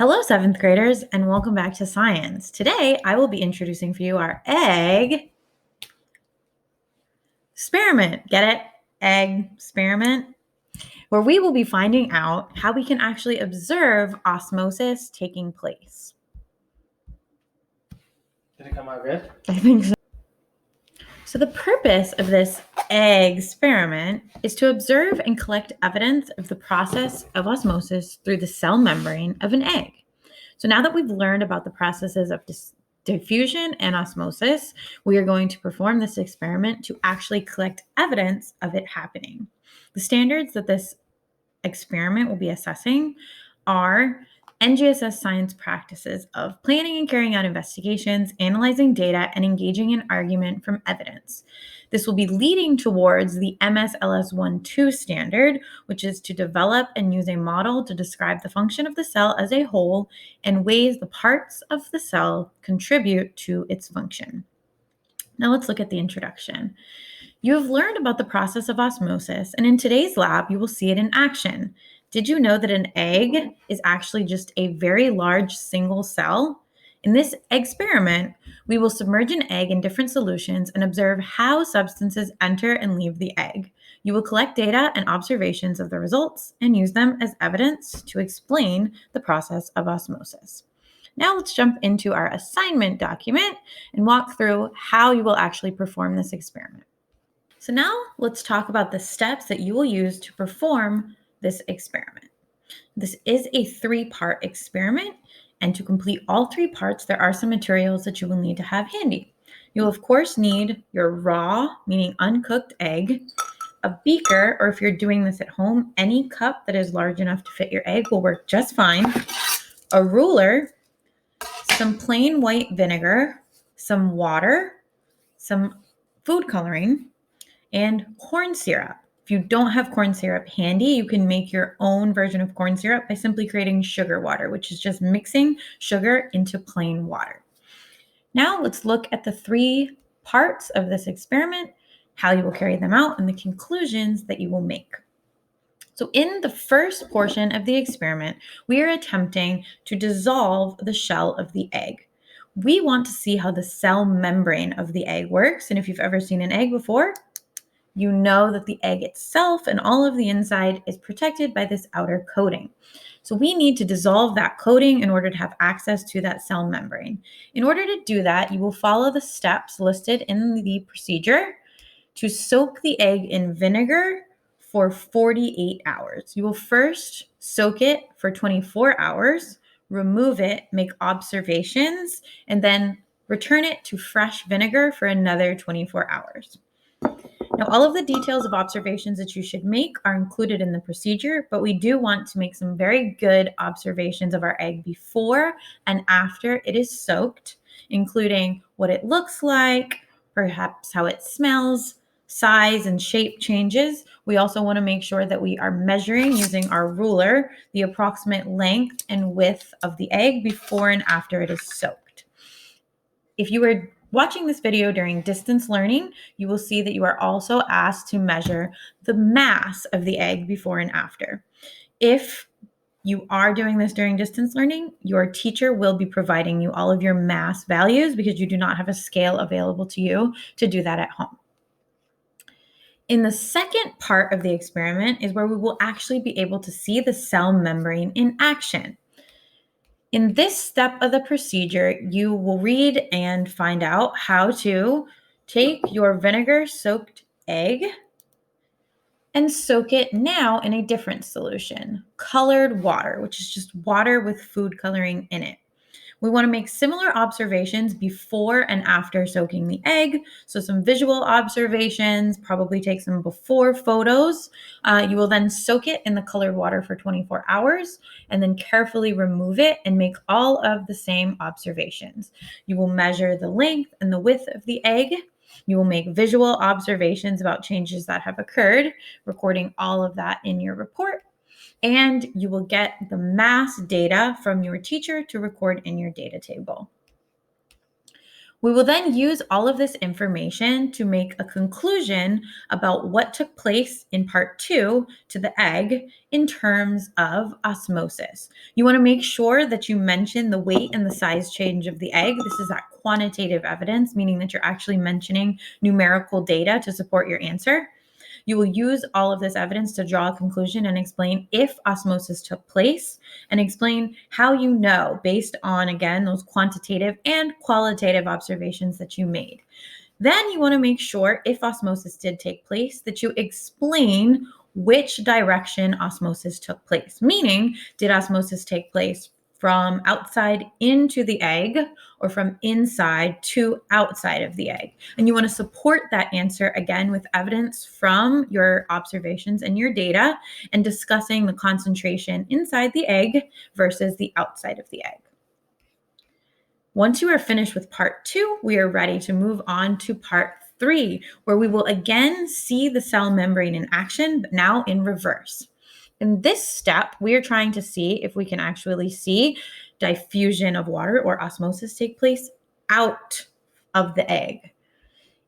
Hello, seventh graders, and welcome back to science. Today, I will be introducing for you our egg experiment. Get it? Egg experiment, where we will be finding out how we can actually observe osmosis taking place. Did it come out good? I think so. So the purpose of this egg experiment is to observe and collect evidence of the process of osmosis through the cell membrane of an egg. So now that we've learned about the processes of diffusion and osmosis, we are going to perform this experiment to actually collect evidence of it happening. The standards that this experiment will be assessing are NGSS science practices of planning and carrying out investigations, analyzing data, and engaging in argument from evidence. This will be leading towards the MSLS-1-2 standard, which is to develop and use a model to describe the function of the cell as a whole and ways the parts of the cell contribute to its function. Now let's look at the introduction. You have learned about the process of osmosis, and in today's lab, you will see it in action. Did you know that an egg is actually just a very large single cell? In this experiment, we will submerge an egg in different solutions and observe how substances enter and leave the egg. You will collect data and observations of the results and use them as evidence to explain the process of osmosis. Now let's jump into our assignment document and walk through how you will actually perform this experiment. So now let's talk about the steps that you will use to perform this experiment. This is a 3-part experiment, and to complete all 3 parts, there are some materials that you will need to have handy. You'll of course need your raw, meaning uncooked egg, a beaker, or if you're doing this at home, any cup that is large enough to fit your egg will work just fine, a ruler, some plain white vinegar, some water, some food coloring, and corn syrup. If you don't have corn syrup handy, you can make your own version of corn syrup by simply creating sugar water, which is just mixing sugar into plain water. Now let's look at the 3 parts of this experiment, how you will carry them out, and the conclusions that you will make. So in the first portion of the experiment, we are attempting to dissolve the shell of the egg. We want to see how the cell membrane of the egg works, and if you've ever seen an egg before, you know that the egg itself and all of the inside is protected by this outer coating. So we need to dissolve that coating in order to have access to that cell membrane. In order to do that, you will follow the steps listed in the procedure to soak the egg in vinegar for 48 hours. You will first soak it for 24 hours, remove it, make observations, and then return it to fresh vinegar for another 24 hours. Now, all of the details of observations that you should make are included in the procedure, but we do want to make some very good observations of our egg before and after it is soaked, including what it looks like, perhaps how it smells, size and shape changes. We also want to make sure that we are measuring using our ruler the approximate length and width of the egg before and after it is soaked. If you are watching this video during distance learning, you will see that you are also asked to measure the mass of the egg before and after. If you are doing this during distance learning, your teacher will be providing you all of your mass values because you do not have a scale available to you to do that at home. In the second part of the experiment is where we will actually be able to see the cell membrane in action. In this step of the procedure, you will read and find out how to take your vinegar-soaked egg and soak it now in a different solution, colored water, which is just water with food coloring in it. We want to make similar observations before and after soaking the egg. So some visual observations, probably take some before photos. You will then soak it in the colored water for 24 hours and then carefully remove it and make all of the same observations. You will measure the length and the width of the egg. You will make visual observations about changes that have occurred, recording all of that in your report. And you will get the mass data from your teacher to record in your data table. We will then use all of this information to make a conclusion about what took place in part 2 to the egg in terms of osmosis. You want to make sure that you mention the weight and the size change of the egg. This is that quantitative evidence, meaning that you're actually mentioning numerical data to support your answer. You will use all of this evidence to draw a conclusion and explain if osmosis took place and explain how you know based on, again, those quantitative and qualitative observations that you made. Then you want to make sure if osmosis did take place that you explain which direction osmosis took place, meaning did osmosis take place from outside into the egg or from inside to outside of the egg. And you want to support that answer again with evidence from your observations and your data and discussing the concentration inside the egg versus the outside of the egg. Once you are finished with part 2, we are ready to move on to part 3, where we will again see the cell membrane in action, but now in reverse. In this step, we are trying to see if we can actually see diffusion of water or osmosis take place out of the egg.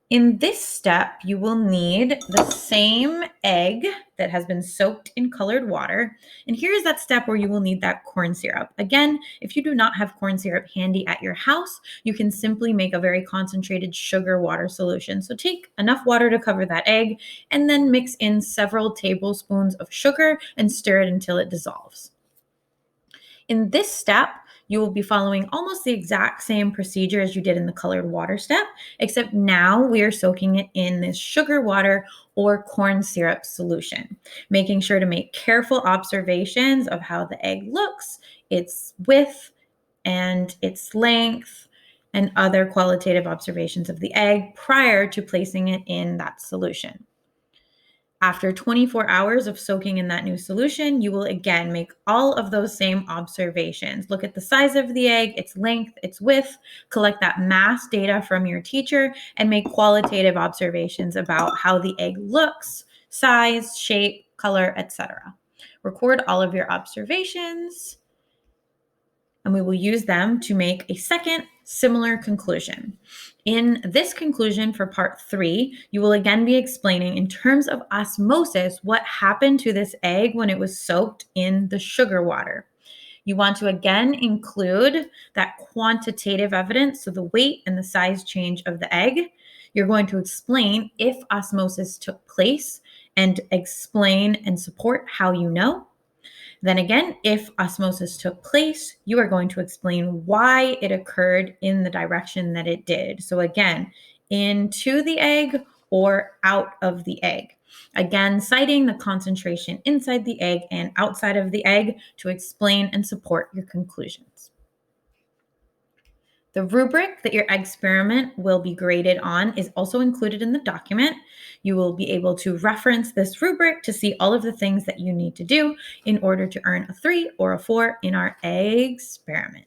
In this step, you will need the same egg that has been soaked in colored water. And here's that step where you will need that corn syrup. Again, if you do not have corn syrup handy at your house, you can simply make a very concentrated sugar water solution. So take enough water to cover that egg and then mix in several tablespoons of sugar and stir it until it dissolves. In this step, you will be following almost the exact same procedure as you did in the colored water step, except now we are soaking it in this sugar water or corn syrup solution, making sure to make careful observations of how the egg looks, its width, and its length, and other qualitative observations of the egg prior to placing it in that solution. After 24 hours of soaking in that new solution, you will again make all of those same observations. Look at the size of the egg, its length, its width, collect that mass data from your teacher, and make qualitative observations about how the egg looks, size, shape, color, etc. Record all of your observations, and we will use them to make a second similar conclusion. In this conclusion for part 3, you will again be explaining in terms of osmosis what happened to this egg when it was soaked in the sugar water. You want to again include that quantitative evidence, so the weight and the size change of the egg. You're going to explain if osmosis took place and explain and support how you know. Then again, if osmosis took place, you are going to explain why it occurred in the direction that it did. So again, into the egg or out of the egg. Again, citing the concentration inside the egg and outside of the egg to explain and support your conclusions. The rubric that your experiment will be graded on is also included in the document. You will be able to reference this rubric to see all of the things that you need to do in order to earn a 3 or a 4 in our experiment.